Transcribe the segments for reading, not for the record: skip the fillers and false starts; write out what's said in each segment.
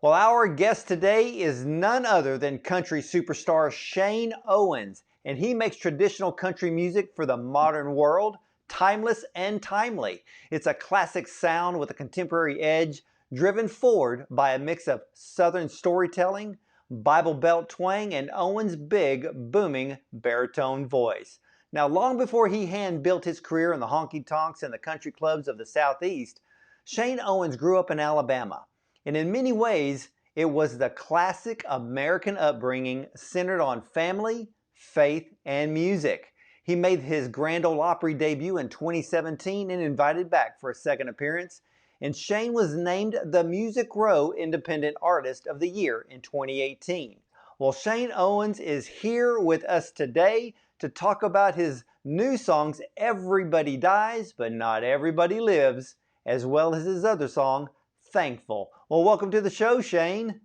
Well, our guest today is none other than country superstar Shane Owens, and he makes traditional country music for the modern world, timeless and timely. It's a classic sound with a contemporary edge, driven forward by a mix of Southern storytelling, Bible Belt twang, and Owens' big, booming baritone voice. Now, long before he hand-built his career in the honky-tonks and the country clubs of the Southeast, Shane Owens grew up in Alabama. And in many ways, it was the classic American upbringing centered on family, faith, and music. He made his Grand Ole Opry debut in 2017 and invited back for a second appearance. And Shane was named the Music Row Independent Artist of the Year in 2018. Well, Shane Owens is here with us today to talk about his new songs, Everybody Dies, But Not Everybody Lives, as well as his other song, Thankful. Well, welcome to the show, Shane.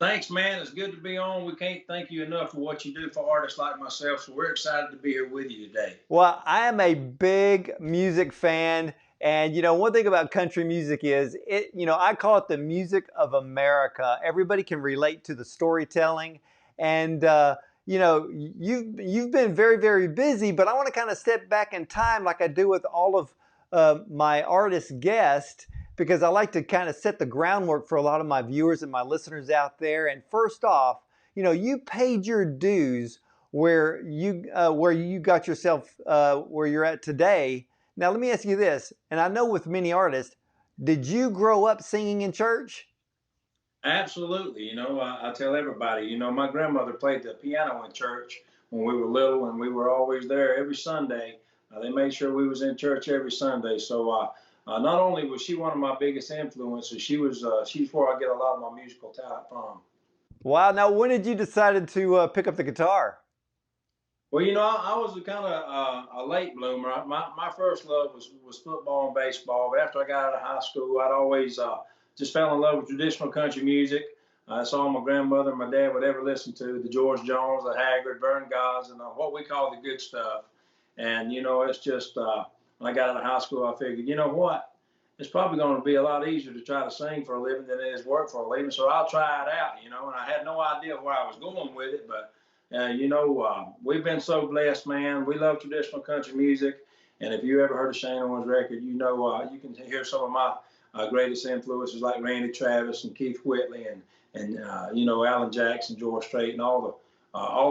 Thanks, man. It's good to be on. We can't thank you enough for what you do for artists like myself, so we're excited to be here with you today. Well, I am a big music fan, and one thing about country music is I call it the music of America. Everybody can relate to the storytelling, and you've been very, very busy, but I want to kind of step back in time like I do with all of my artist guests, because I like to kind of set the groundwork for a lot of my viewers and my listeners out there. And first off, you paid your dues where you got yourself where you're at today. Now, let me ask you this, and I know with many artists, did you grow up singing in church? Absolutely. I tell everybody, my grandmother played the piano in church when we were little, and we were always there every Sunday. They made sure we was in church every Sunday. So not only was she one of my biggest influences, she's where I get a lot of my musical talent from. Wow. Now, when did you decide to pick up the guitar? Well, I was a kind of a late bloomer. My first love was football and baseball. But after I got out of high school, I'd always just fell in love with traditional country music. That's all my grandmother and my dad would ever listen to: the George Jones, the Haggard, Vern Gods, and what we call the good stuff. And it's just when I got out of high school, I figured, you know what? It's probably going to be a lot easier to try to sing for a living than it is work for a living. So I'll try it out, and I had no idea where I was going with it. But, we've been so blessed, man. We love traditional country music. And if you ever heard a Shane Owens record, you can hear some of my greatest influences like Randy Travis and Keith Whitley and Alan Jackson, George Strait, and all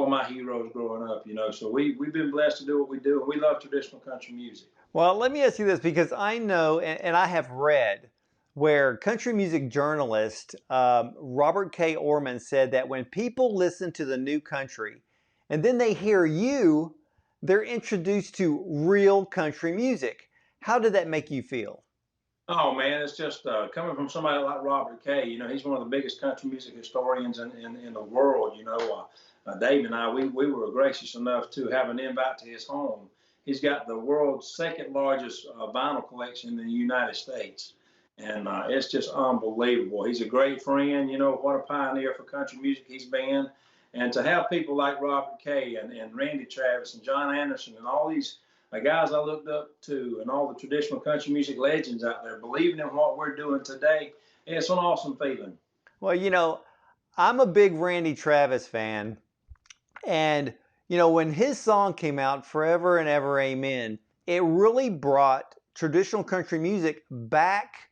of my heroes growing up, So we've been blessed to do what we do, and we love traditional country music. Well, let me ask you this, because I know, and I have read, where country music journalist Robert K. Orman said that when people listen to the new country and then they hear you, they're introduced to real country music. How did that make you feel? Oh, man, it's just coming from somebody like Robert K. He's one of the biggest country music historians in the world. Dave and I, we were gracious enough to have an invite to his home. He's got the world's second largest vinyl collection in the United States. And it's just unbelievable. He's a great friend. What a pioneer for country music he's been. And to have people like Robert Kay and Randy Travis and John Anderson and all these guys I looked up to, and all the traditional country music legends out there believing in what we're doing today, it's an awesome feeling. Well, I'm a big Randy Travis fan. And when his song came out, Forever and Ever Amen, it really brought traditional country music back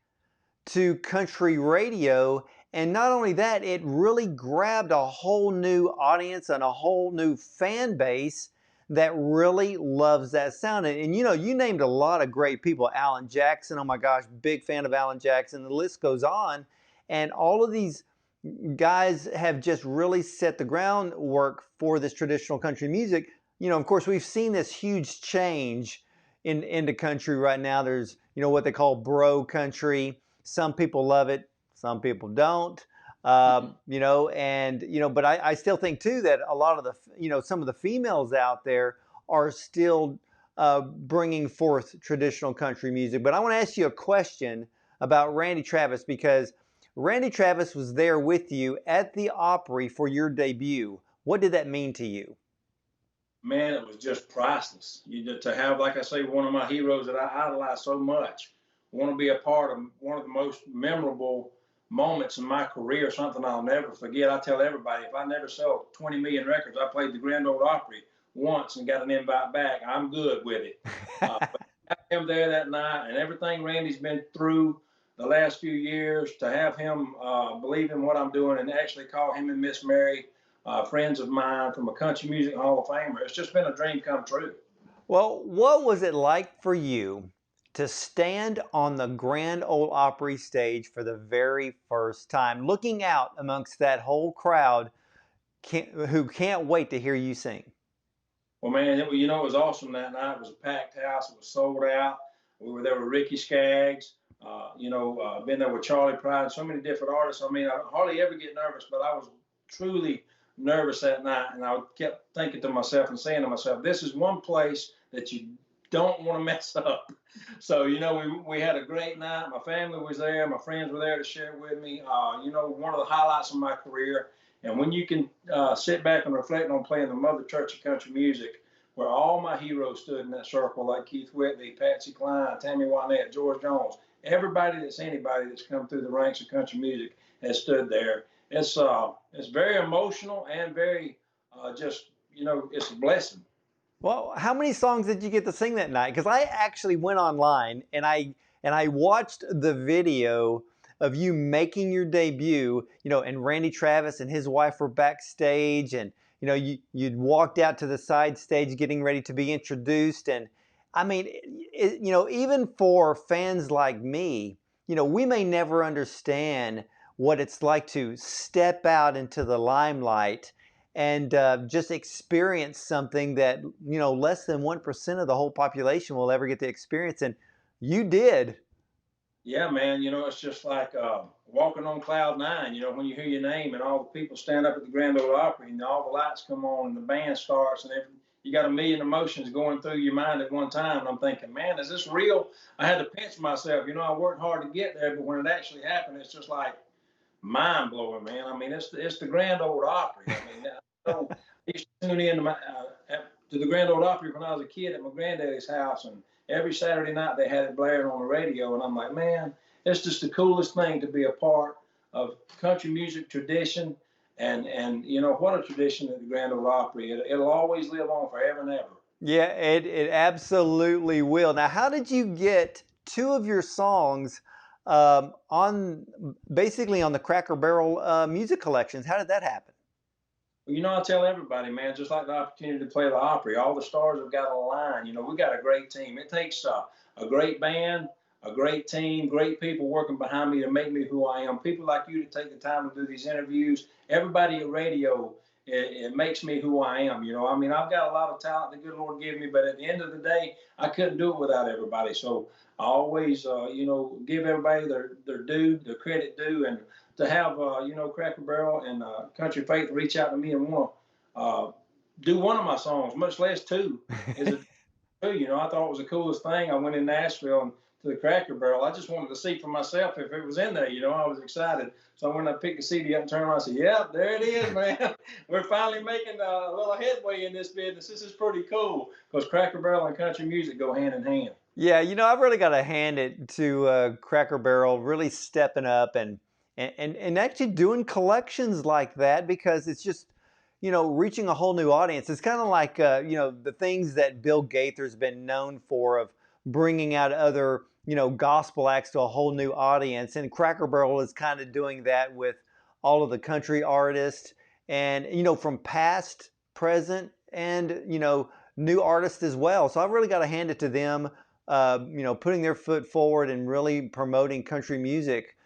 to country radio. And not only that, it really grabbed a whole new audience and a whole new fan base that really loves that sound. And you named a lot of great people. Alan Jackson, oh my gosh, big fan of Alan Jackson. The list goes on. And all of these guys have just really set the groundwork for this traditional country music. Of course, we've seen this huge change into country right now. There's, what they call bro country. Some people love it, some people don't. But I still think too that a lot of the, some of the females out there are still bringing forth traditional country music. But I want to ask you a question about Randy Travis, because Randy Travis was there with you at the Opry for your debut. What did that mean to you? Man, it was just priceless. To have, like I say, one of my heroes that I idolize so much, want to be a part of one of the most memorable moments in my career, something I'll never forget. I tell everybody, if I never sell 20 million records, I played the Grand Ole Opry once and got an invite back, I'm good with it. But to have him there that night and everything Randy's been through the last few years, to have him believe in what I'm doing and actually call him and Miss Mary friends of mine from a country music Hall of Famer, it's just been a dream come true. Well, what was it like for you to stand on the Grand Ole Opry stage for the very first time, looking out amongst that whole crowd who can't wait to hear you sing? Well, man, it was awesome that night. It was a packed house. It was sold out. We were there with Ricky Skaggs. Been there with Charlie Pride, so many different artists. I mean, I hardly ever get nervous, but I was truly nervous that night, and I kept thinking to myself and saying to myself, "This is one place that you don't want to mess up." So, we had a great night. My family was there. My friends were there to share with me. One of the highlights of my career. And when you can sit back and reflect on playing the Mother Church of Country Music, where all my heroes stood in that circle, like Keith Whitley, Patsy Cline, Tammy Wynette, George Jones, everybody that's anybody that's come through the ranks of country music has stood there. It's very emotional and very it's a blessing. Well, how many songs did you get to sing that night? Because I actually went online and I watched the video of you making your debut, and Randy Travis and his wife were backstage, and you'd walked out to the side stage getting ready to be introduced. And I mean, even for fans like me, we may never understand what it's like to step out into the limelight and just experience something that less than 1% of the whole population will ever get to experience, and you did. Yeah, man. It's just like walking on cloud nine. When you hear your name and all the people stand up at the Grand Ole Opry and all the lights come on and the band starts and you got a million emotions going through your mind at one time. And I'm thinking, man, is this real? I had to pinch myself. I worked hard to get there, but when it actually happened, it's just like mind blowing, man. I mean, it's the Grand Ole Opry. I mean, I used to tune in to the Grand Ole Opry when I was a kid at my granddaddy's house, and every Saturday night they had it blaring on the radio, and I'm like, man, it's just the coolest thing to be a part of country music tradition, and what a tradition at the Grand Ole Opry. It'll always live on forever and ever. Yeah, it absolutely will. Now, how did you get two of your songs on basically on the Cracker Barrel music collections? How did that happen? Well, I tell everybody, man, just like the opportunity to play the Opry, all the stars have got to align. We got a great team. It takes a great band, a great team, great people working behind me to make me who I am. People like you to take the time to do these interviews. Everybody at radio, it makes me who I am. I mean, I've got a lot of talent the good Lord gave me, but at the end of the day, I couldn't do it without everybody. So I always, give everybody their due, their credit due, and to have Cracker Barrel and Country Faith reach out to me and want to do one of my songs, much less two, is a I thought it was the coolest thing. I went in Nashville and to the Cracker Barrel. I just wanted to see for myself if it was in there. I was excited. So when I picked the CD up and turned around, I said, "Yep, there it is, man. We're finally making a little headway in this business. This is pretty cool because Cracker Barrel and country music go hand in hand." Yeah, I've really got to hand it to Cracker Barrel really stepping up and actually doing collections like that, because it's just reaching a whole new audience. It's kind of like the things that Bill Gaither's been known for, of bringing out other gospel acts to a whole new audience, and Cracker Barrel is kind of doing that with all of the country artists, and from past, present, and new artists as well. So I've really got to hand it to them, putting their foot forward and really promoting country music,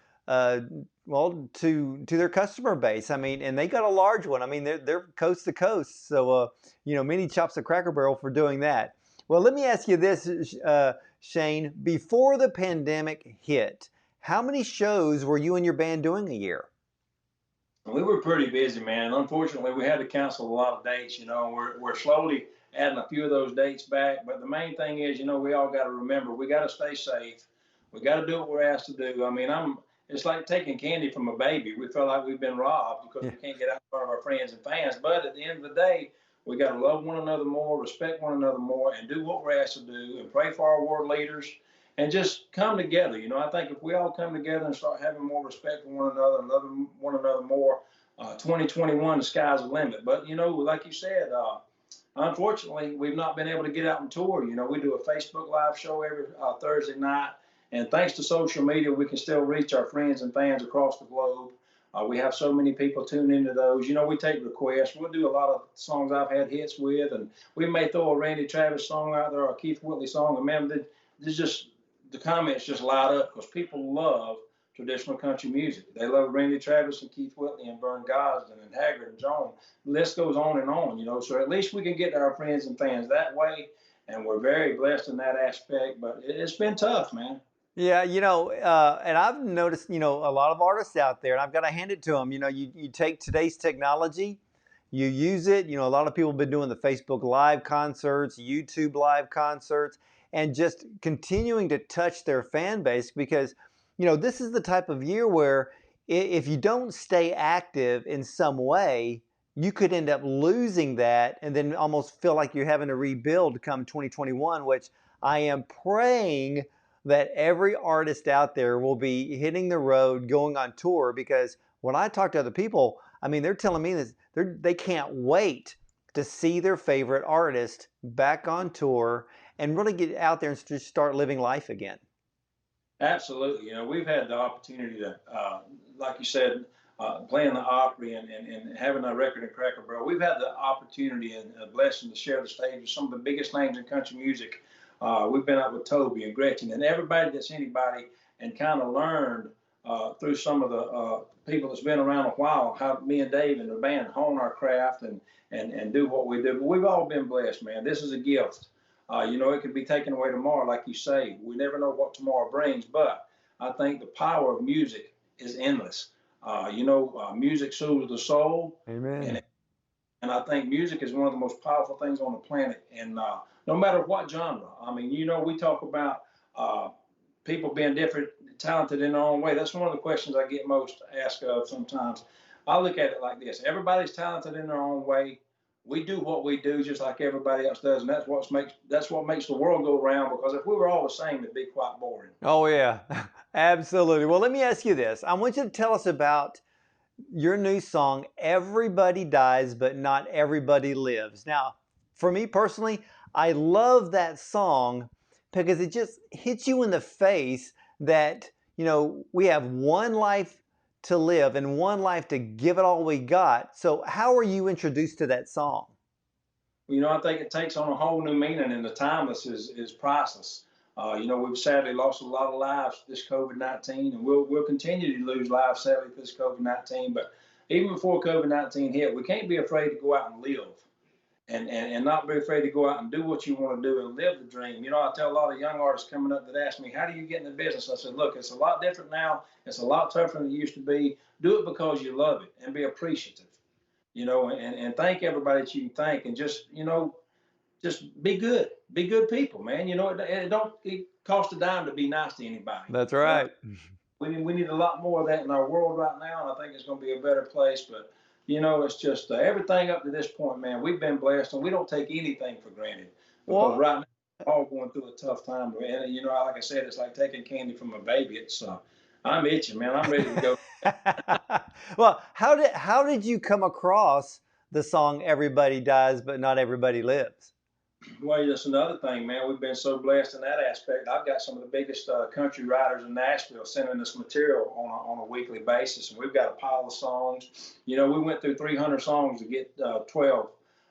well, to their customer base. I mean, and they got a large one. I mean, they're coast to coast. So many chops to Cracker Barrel for doing that. Well, let me ask you this, Shane. Before the pandemic hit, how many shows were you and your band doing a year? We were pretty busy, man. Unfortunately, we had to cancel a lot of dates. We're slowly adding a few of those dates back. But the main thing is, we all got to remember we got to stay safe. We got to do what we're asked to do. I mean, it's like taking candy from a baby. We feel like we've been robbed because we can't get out in front of our friends and fans. But at the end of the day, we got to love one another more, respect one another more, and do what we're asked to do, and pray for our world leaders, and just come together. You know, I think if we all come together and start having more respect for one another and loving one another more, 2021, the sky's the limit. But, you know, like you said, unfortunately, we've not been able to get out and tour. You know, we do a Facebook Live show every Thursday night, and thanks to social media, we can still reach our friends and fans across the globe. We have so many people tune into those. You know, we take requests. We'll do a lot of songs I've had hits with, and we may throw a Randy Travis song out there or a Keith Whitley song. And man, there's just the comments just light up because people love traditional country music. They love Randy Travis and Keith Whitley and Vern Gosdin and Haggard and Joan. The list goes on, you know. So at least we can get to our friends and fans that way, and we're very blessed in that aspect. But it's been tough, man. Yeah, and I've noticed, a lot of artists out there, and I've got to hand it to them. You take today's technology, you use it. A lot of people have been doing the Facebook Live concerts, YouTube Live concerts, and just continuing to touch their fan base because, this is the type of year where if you don't stay active in some way, you could end up losing that and then almost feel like you're having to rebuild come 2021, which I am praying that every artist out there will be hitting the road, going on tour, because when I talk to other people, I mean, they're telling me this, they can't wait to see their favorite artist back on tour and really get out there and just start living life again. Absolutely. You know, we've had the opportunity to, like you said, playing the Opry and having a record in Cracker Barrel. We've had the opportunity and a blessing to share the stage with some of the biggest names in country music. We've been out with Toby and Gretchen and everybody that's anybody, and kind of learned through some of the people that's been around a while how me and Dave and the band hone our craft and do what we do. But we've all been blessed, man. This is a gift. You know, it could be taken away tomorrow, like you say. We never know what tomorrow brings, but I think the power of music is endless. Music soothes the soul. Amen. And I think music is one of the most powerful things on the planet. And no matter what genre, I mean, you know, we talk about people being different, talented in their own way. That's one of the questions I get most asked of sometimes. I look at it like this: everybody's talented in their own way. We do what we do just like everybody else does, and that's what makes the world go round. Because if we were all the same, it'd be quite boring. Oh yeah, absolutely. Well, let me ask you this. I want you to tell us about your new song, Everybody Dies, But Not Everybody Lives. Now, for me personally, I love that song because it just hits you in the face that, we have one life to live and one life to give it all we got. So how are you introduced to that song? You know, I think it takes on a whole new meaning, and the timeless is priceless. We've sadly lost a lot of lives this COVID-19, and we'll continue to lose lives sadly this COVID-19. But even before COVID-19 hit, we can't be afraid to go out and live, and not be afraid to go out and do what you want to do and live the dream. You know, I tell a lot of young artists coming up that ask me, "How do you get in the business?" I said, "Look, it's a lot different now. It's a lot tougher than it used to be. Do it because you love it and be appreciative." And thank everybody that you can thank, and just be good people, man. It costs a dime to be nice to anybody. That's right. We need a lot more of that in our world right now, and I think it's going to be a better place. But it's just everything up to this point, man. We've been blessed, and we don't take anything for granted because right now we're all going through a tough time. And like I said, it's like taking candy from a baby. It's I'm itching, man. I'm ready to go. Well, how did you come across the song Everybody Dies But Not Everybody Lives? Well, that's another thing, man. We've been so blessed in that aspect. I've got some of the biggest country writers in Nashville sending us material on a weekly basis, and we've got a pile of songs. We went through 300 songs to get 12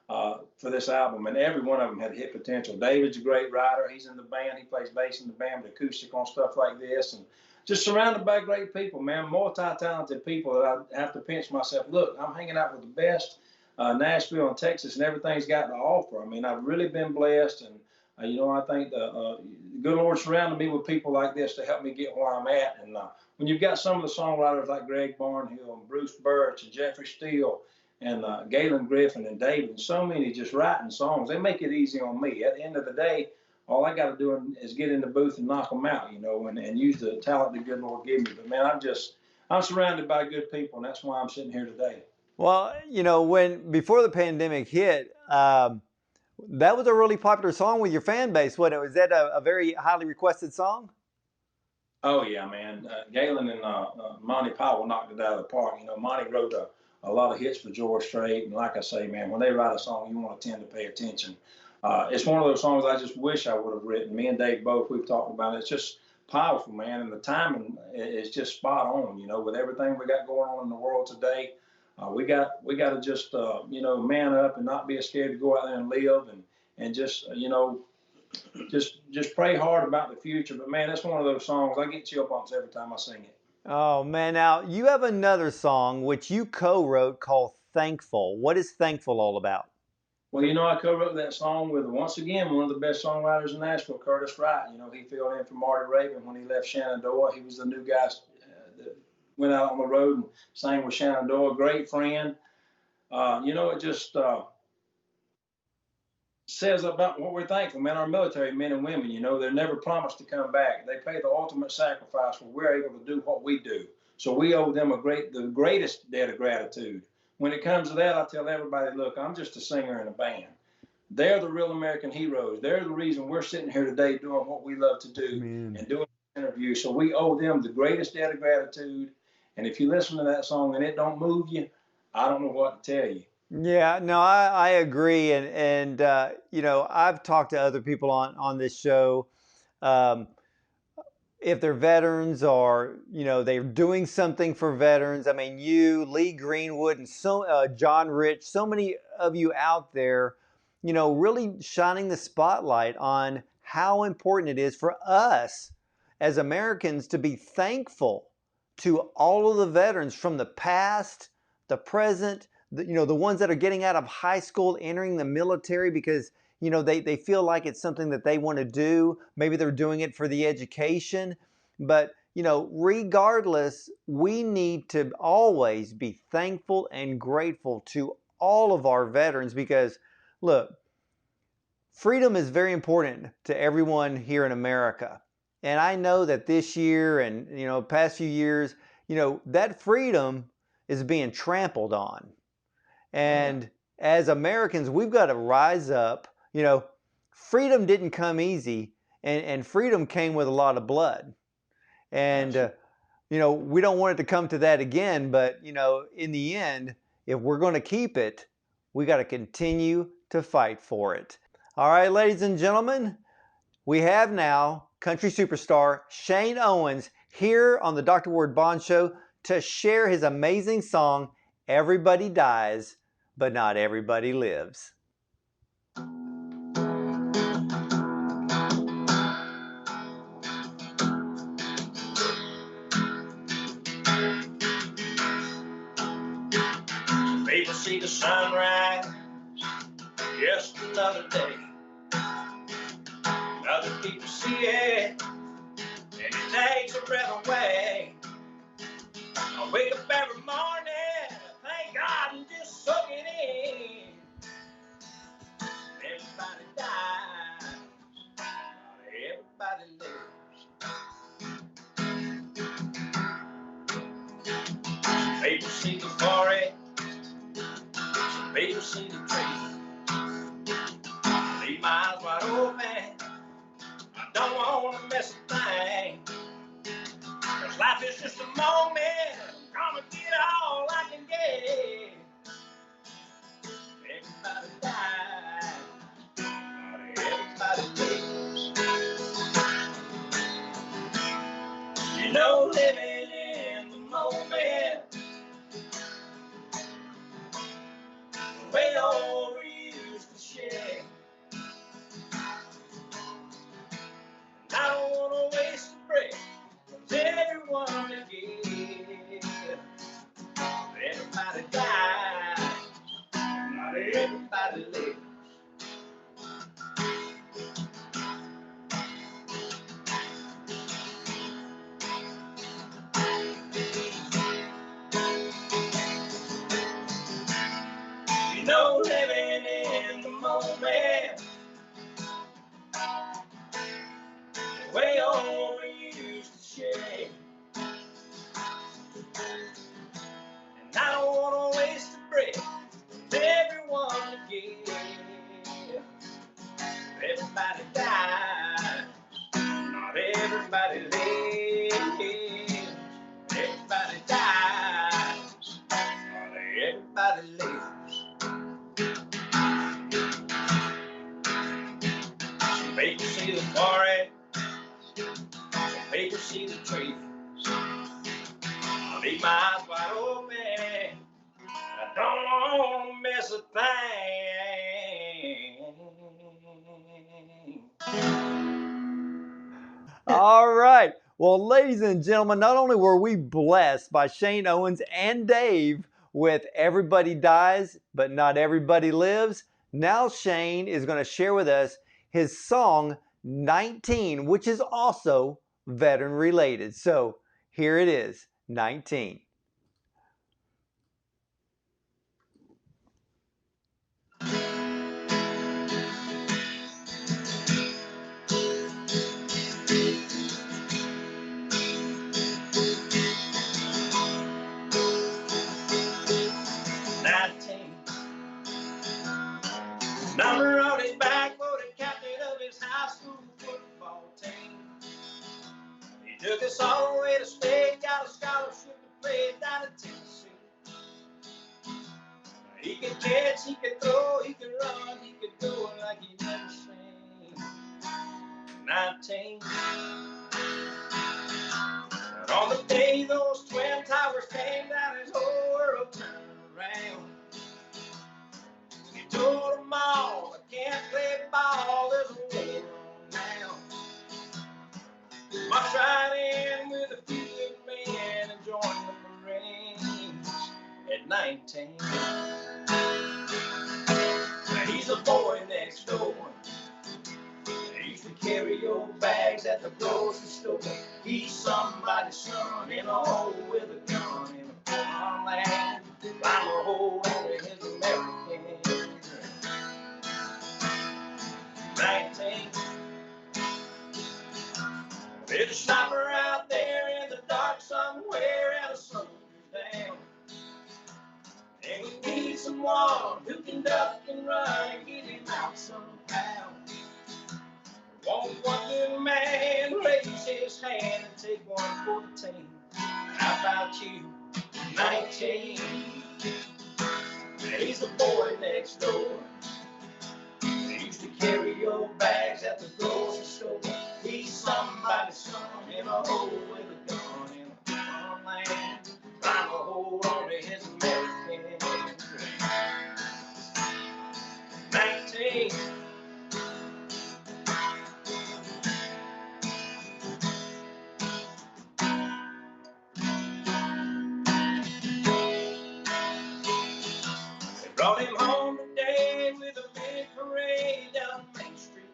for this album, and every one of them had hit potential. David's a great writer. He's in the band. He plays bass in the band with acoustic on stuff like this, and just surrounded by great people, man. Multi-talented people that I have to pinch myself. Look, I'm hanging out with the best. Nashville and Texas, and everything's got to offer. I mean, I've really been blessed, and I think the good Lord surrounded me with people like this to help me get where I'm at. And when you've got some of the songwriters like Greg Barnhill and Bruce Birch and Jeffrey Steele and Galen Griffin and David, and so many just writing songs, they make it easy on me. At the end of the day, all I got to do is get in the booth and knock them out, and use the talent the good Lord gave me. But man, I'm surrounded by good people, and that's why I'm sitting here today. Well, before the pandemic hit, That was a really popular song with your fan base. What was that a very highly requested song? Oh yeah, man. Galen and Monty Powell knocked it out of the park. You know, Monty wrote a lot of hits for George Strait, and like I say, man, when they write a song, you want to tend to pay attention. It's one of those songs I just wish I would have written. Me and Dave both, we've talked about it. It's just powerful, man, and the timing is just spot on. You know, with everything we got going on in the world today, we got to just man up and not be scared to go out there and live and just just pray hard about the future. But man, that's one of those songs I get chill bumps every time I sing it. Oh man, now you have another song which you co-wrote called Thankful. What is Thankful all about? Well, I co-wrote that song with once again one of the best songwriters in Nashville, Curtis Wright. He filled in for Marty Raven when he left Shenandoah. He was the new guy that went out on the road and sang with Shenandoah. Great friend. It just says about what we're thankful, man. Our military men and women, they're never promised to come back. They pay the ultimate sacrifice when we're able to do what we do. So we owe them the greatest debt of gratitude. When it comes to that, I tell everybody, look, I'm just a singer in a band. They're the real American heroes. They're the reason we're sitting here today doing what we love to do and doing this interview. So we owe them the greatest debt of gratitude. And if you listen to that song and it don't move you, I don't know what to tell you. Yeah, no, I agree, and I've talked to other people on this show. Um, if they're veterans or they're doing something for veterans. I mean, you, Lee Greenwood, and John Rich, so many of you out there, really shining the spotlight on how important it is for us as Americans to be thankful to all of the veterans from the past, the present, the ones that are getting out of high school, entering the military because they feel like it's something that they want to do. Maybe they're doing it for the education. But, regardless, we need to always be thankful and grateful to all of our veterans because, look, freedom is very important to everyone here in America. And I know that this year and, past few years, that freedom is being trampled on. And as Americans, we've got to rise up. Freedom didn't come easy, and freedom came with a lot of blood. And, we don't want it to come to that again. But, in the end, if we're going to keep it, we got to continue to fight for it. All right, ladies and gentlemen, we have now country superstar Shane Owens here on the Dr. Ward Bond Show to share his amazing song, Everybody Dies, but Not Everybody Lives. People see the sunrise, just another day. Other people see it, and it takes a breath away. I wake up every morning, thank God, and just soak it in. Everybody dies, not everybody lives. People see the forest, some people see the tree. Leave my eyes wide open, I don't want to miss a thing. Cause life is just a moment, I'm gonna get all I can get. Everybody dies, not everybody lives. Living in the moment, the way over used to share. And I don't want to waste a breath with everyone to give. Everybody dies, not everybody lives. Living in the moment, the way over used to share. And I don't want to waste a breath with everyone to give. everybody lives. Some people see the forest, some people see the trees. I leave my eyes wide open, I don't want to miss a thing. All right. Well, ladies and gentlemen, not only were we blessed by Shane Owens and Dave with Everybody Dies, but Not Everybody Lives, now Shane is going to share with us his song 19, which is also veteran related. So here it is, 19. Number on his back for the captain of his high school football team. He took us all the way to state, got a scholarship to play down in Tennessee. He could catch, he could throw, he could run, he could go like he'd never seen. 19. And on the day those twin towers came down, his whole world turned around. He told them all, I can't play ball, there's a war on now. Marched right in with a few good men and joined the Marines at 19. Now he's a boy next door. He used to carry your bags at the grocery store. He's somebody's son in a hole with a gun in a foreign land. I'm a hole under his American dream. 19. There's a sniper out there in the dark somewhere and a soldier's down. And we need someone who can duck and run and get him out somehow. Won't one good man raise his hand and take one for the team? How about you, 19? He's the boy next door. He used to carry your bags at the grocery store. He's somebody's son in a hole with a gun in a foreign land. Trying to hold on to his American dream. 19. They brought him home today with a big parade down Main Street.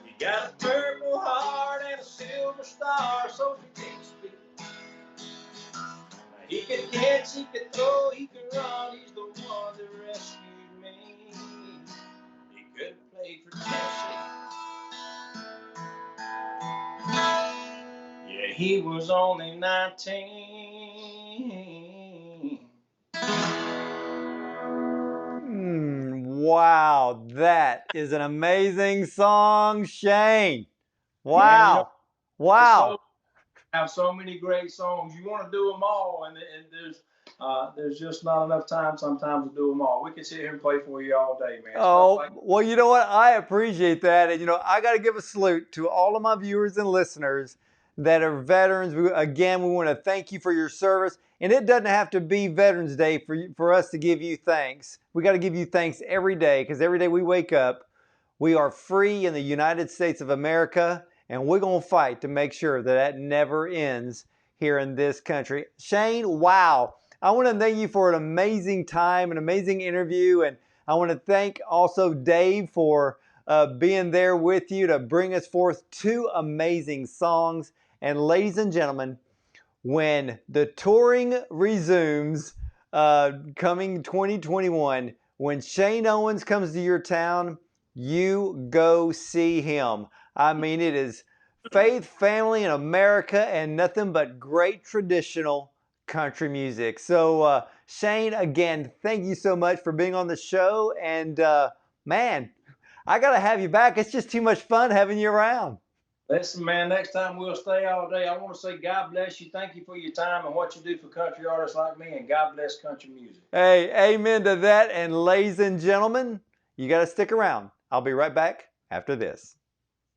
He got a Purple Heart and a Silver Star, so he can't speak. He could catch, he could throw, he could run. He's the one that rescued me. He could play for Tennessee. Yeah, he was only 19. Wow, that is an amazing song, Shane. Wow. Man, you know, wow. Have so many great songs. You want to do them all, and there's just not enough time sometimes to do them all. We could sit here and play for you all day, man. Oh, well, you know what? I appreciate that. And, I got to give a salute to all of my viewers and listeners that are veterans. Again, we want to thank you for your service. And it doesn't have to be Veterans Day for us to give you thanks. We got to give you thanks every day, because every day we wake up, we are free in the United States of America, and we're going to fight to make sure that never ends here in this country. Shane, wow. I want to thank you for an amazing time, an amazing interview, and I want to thank also Dave for being there with you to bring us forth two amazing songs. And ladies and gentlemen, when the touring resumes coming 2021, when Shane Owens comes to your town, you go see him. I mean, it is faith, family, and America, and nothing but great traditional country music. So, Shane, again, thank you so much for being on the show. And man, I got to have you back. It's just too much fun having you around. Listen, man, next time we'll stay all day. I want to say God bless you. Thank you for your time and what you do for country artists like me, and God bless country music. Hey, amen to that. And ladies and gentlemen, you got to stick around. I'll be right back after this.